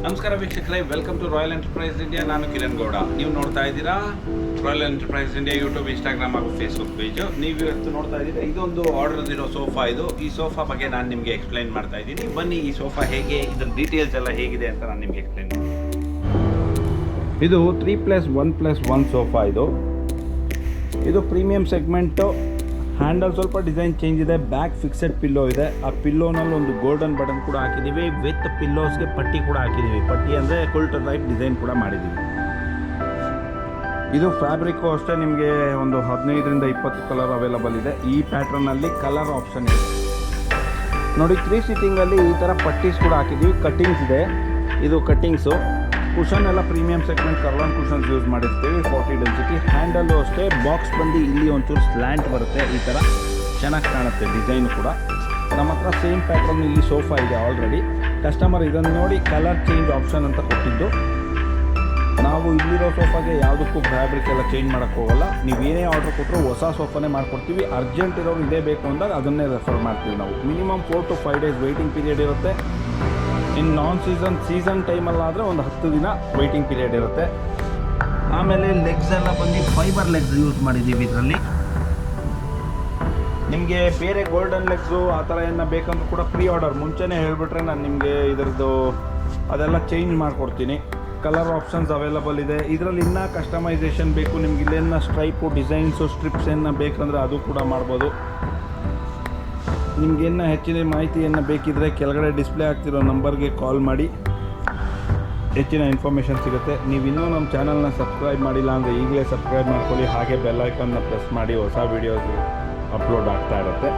ನಮಸ್ಕಾರ ವೀಕ್ಷಕರೇ, welcome to Royal Enterprise India. ನಾನು ಕಿರಣ್ ಗೌಡ. ನೀವು ನೋಡ್ತಾ ಇದ್ದೀರಾ Royal Enterprise India YouTube, Instagram ಹಾಗೂ ಫೇಸ್ಬುಕ್ ಪೇಜು. ನೀವು ಇವತ್ತು ನೋಡ್ತಾ ಇದ್ದೀರಾ, ಇದೊಂದು ಆರ್ಡರ್ ಇರೋ ಸೋಫಾ. ಈ ಸೋಫಾ ಬಗ್ಗೆ ನಾನು ನಿಮಗೆ ಎಕ್ಸ್ಪ್ಲೈನ್ ಮಾಡ್ತಾ ಇದ್ದೀನಿ. ಬನ್ನಿ, ಈ ಸೋಫಾ ಹೇಗೆ, ಇದರ ಡೀಟೇಲ್ಸ್ ಎಲ್ಲ ಹೇಗಿದೆ ಅಂತ ನಾನು ನಿಮಗೆ ಎಕ್ಸ್ಪ್ಲೈನ್ ಮಾಡ್ತೀನಿ. ಇದು 3+1+1 ಸೋಫಾ. ಇದು ಪ್ರೀಮಿಯಂ ಸೆಗ್ಮೆಂಟು. ಹ್ಯಾಂಡಲ್ ಸ್ವಲ್ಪ ಡಿಸೈನ್ ಚೇಂಜ್ ಇದೆ. ಬ್ಯಾಕ್ ಫಿಕ್ಸೆಡ್ ಪಿಲ್ಲೋ ಇದೆ. ಆ ಪಿಲ್ಲೋನಲ್ಲಿ ಒಂದು ಗೋಲ್ಡನ್ ಬಟನ್ ಕೂಡ ಹಾಕಿದ್ದೀವಿ. ವಿತ್ ಪಿಲ್ಲೋಸ್ಗೆ ಪಟ್ಟಿ ಕೂಡ ಹಾಕಿದ್ದೀವಿ. ಪಟ್ಟಿ ಅಂದರೆ ಕುಲ್ಟ್ ಟೈಪ್ ಡಿಸೈನ್ ಕೂಡ ಮಾಡಿದ್ದೀವಿ. ಇದು ಫ್ಯಾಬ್ರಿಕ್ಕು ಅಷ್ಟೇ ನಿಮಗೆ ಒಂದು 15-20 ಕಲರ್ ಅವೈಲಬಲ್ ಇದೆ. ಈ ಪ್ಯಾಟ್ರನ್ನಲ್ಲಿ ಕಲರ್ ಆಪ್ಷನ್ ಇದೆ ನೋಡಿ. 3 ಸೀಟಿಂಗಲ್ಲಿ ಈ ಥರ ಪಟ್ಟೀಸ್ ಕೂಡ ಹಾಕಿದ್ದೀವಿ. ಕಟ್ಟಿಂಗ್ಸ್ ಇದೆ. ಇದು ಕಟ್ಟಿಂಗ್ಸು. ಕುಷನ್ ಎಲ್ಲ premium segment Kharsawan cushions use ಮಾಡಿರ್ತೀವಿ. 40 ಡೆನ್ಸಿಟಿ. ಹ್ಯಾಂಡಲ್ಲು ಅಷ್ಟೇ ಬಾಕ್ಸ್ ಬಂದು ಇಲ್ಲಿ ಒಂಚೂರು ಸ್ಲ್ಯಾಂಟ್ ಬರುತ್ತೆ. ಈ ಥರ ಚೆನ್ನಾಗಿ ಕಾಣುತ್ತೆ ಡಿಸೈನು ಕೂಡ. ನಮ್ಮ ಹತ್ರ ಸೇಮ್ ಪ್ಯಾಟ್ರನ್ ಇಲ್ಲಿ ಸೋಫಾ ಇದೆ ಆಲ್ರೆಡಿ. ಕಸ್ಟಮರ್ ಇದನ್ನು ನೋಡಿ ಕಲರ್ ಚೇಂಜ್ ಆಪ್ಷನ್ ಅಂತ ಕೊಟ್ಟಿದ್ದು. ನಾವು ಇಲ್ಲಿರೋ ಸೋಫಾಗೆ ಯಾವುದಕ್ಕೂ ಫ್ಯಾಬ್ರಿಕ್ ಎಲ್ಲ ಚೇಂಜ್ ಮಾಡೋಕ್ಕೆ ಹೋಗಲ್ಲ. ನೀವು ಏನೇ ಆರ್ಡ್ರ್ ಕೊಟ್ಟರು ಹೊಸ ಸೋಫಾನೇ ಮಾಡಿಕೊಡ್ತೀವಿ. ಅರ್ಜೆಂಟ್ ಇರೋರು ಇದೇ ಬೇಕು ಅಂದಾಗ ಅದನ್ನೇ ರೆಫರ್ ಮಾಡ್ತೀವಿ ನಾವು. Minimum 4 to 5 days waiting period ಇರುತ್ತೆ. ಇನ್ನು ನಾನ್ ಸೀಸನ್ ಟೈಮಲ್ಲಾದರೆ ಒಂದು 10 ದಿನ ವೆಯ್ಟಿಂಗ್ ಪೀರಿಯಡ್ ಇರುತ್ತೆ. ಆಮೇಲೆ ಲೆಗ್ಸ್ ಎಲ್ಲ ಬಂದು ಫೈಬರ್ ಲೆಗ್ಸ್ ಯೂಸ್ ಮಾಡಿದ್ದೀವಿ ಇದರಲ್ಲಿ. ನಿಮಗೆ ಬೇರೆ ಗೋಲ್ಡನ್ ಲೆಗ್ಸು ಆ ಥರ ಏನೋ ಬೇಕಂದ್ರೂ ಕೂಡ ಪ್ರೀ ಆರ್ಡರ್ ಮುಂಚೆನೇ ಹೇಳಿಬಿಟ್ರೆ ನಾನು ನಿಮಗೆ ಇದರದ್ದು ಅದೆಲ್ಲ ಚೇಂಜ್ ಮಾಡಿಕೊಡ್ತೀನಿ. ಕಲರ್ ಆಪ್ಷನ್ಸ್ ಅವೈಲಬಲ್ ಇದೆ. ಇದರಲ್ಲಿ ಇನ್ನೂ ಕಸ್ಟಮೈಸೇಷನ್ ಬೇಕು ನಿಮ್ಗೆ, ಇಲ್ಲೇನ ಸ್ಟ್ರೈಪು ಡಿಸೈನ್ಸು ಸ್ಟ್ರಿಪ್ಸ್ ಏನ ಬೇಕಂದರೆ ಅದು ಕೂಡ ಮಾಡ್ಬೋದು. ನಿಮಗೇನು ಹೆಚ್ಚಿನ ಮಾಹಿತಿಯನ್ನು ಬೇಕಿದ್ದರೆ ಕೆಳಗಡೆ ಡಿಸ್ಪ್ಲೇ ಆಗ್ತಿರೋ ನಂಬರ್ಗೆ ಕಾಲ್ ಮಾಡಿ, ಹೆಚ್ಚಿನ ಇನ್ಫಾರ್ಮೇಷನ್ ಸಿಗುತ್ತೆ. ನೀವು ಇನ್ನೂ ನಮ್ಮ ಚಾನಲ್ನ ಸಬ್ಸ್ಕ್ರೈಬ್ ಮಾಡಿಲ್ಲ ಅಂದರೆ ಈಗಲೇ ಸಬ್ಸ್ಕ್ರೈಬ್ ಮಾಡ್ಕೊಳ್ಳಿ. ಹಾಗೆ ಬೆಲ್ ಐಕಾನ್ನ ಪ್ರೆಸ್ ಮಾಡಿ, ಹೊಸ ವೀಡಿಯೋಸ್ ಅಪ್ಲೋಡ್ ಆಗ್ತಾ ಇರುತ್ತೆ.